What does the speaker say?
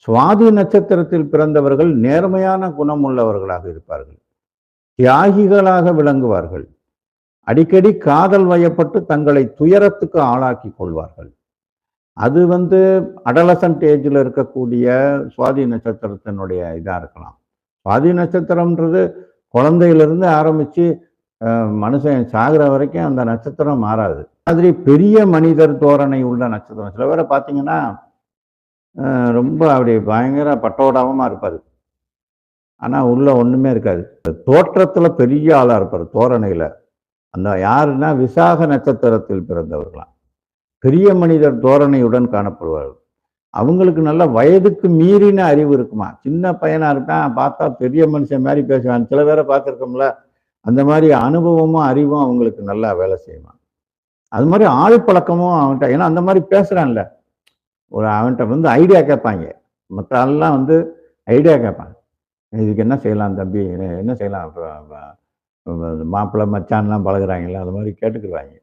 சுவாதி நட்சத்திரத்தில் பிறந்தவர்கள் நேர்மையான குணம் உள்ளவர்களாக இருப்பார்கள். தியாகிகளாக விளங்குவார்கள். அடிக்கடி காதல் வயப்பட்டு தங்களை துயரத்துக்கு ஆளாக்கி கொள்வார்கள். அது அடலசன்ட் ஏஜ்ல இருக்கக்கூடிய சுவாதி நட்சத்திரத்தினுடைய இதா இருக்கலாம். சுவாதி நட்சத்திரம்ன்றது குழந்தையிலிருந்து ஆரம்பிச்சு மனுஷன் சாகிற வரைக்கும் அந்த நட்சத்திரம் மாறாது. மாதிரி பெரிய மனிதர் தோரணை உள்ள நட்சத்திரம். சில பேரை பார்த்தீங்கன்னா ரொம்ப அப்படி பயங்கர பட்டோடாவமா இருப்பாரு. ஆனா உள்ள ஒண்ணுமே இருக்காது. தோற்றத்துல பெரிய ஆளா இருப்பாரு தோரணையில. அந்த யாருன்னா விசாக நட்சத்திரத்தில் பிறந்தவர்களாம். பெரிய மனிதர் தோரணையுடன் காணப்படுவார்கள். அவங்களுக்கு நல்ல வயதுக்கு மீறின அறிவு இருக்குமா. சின்ன பையனா இருக்கான், பார்த்தா பெரிய மனுஷன் மாதிரி பேசுவான். சில பேரை பார்த்துருக்கோம்ல, அந்த மாதிரி அனுபவமும் அறிவும் அவங்களுக்கு நல்லா வேலை செய்யுமா. அது மாதிரி ஆள் பழக்கமும் அவன்கிட்ட, ஏன்னா அந்த மாதிரி பேசுறான்ல, அவன்கிட்ட ஐடியா கேட்பாங்க. மற்ற ஆள்லாம் ஐடியா கேட்பாங்க. இதுக்கு என்ன செய்யலாம் தம்பி, என்ன செய்யலாம், மாப்பிள்ளை மச்சான்லாம் பழகுறாங்கல்ல, அது மாதிரி கேட்டுக்குருவாங்க.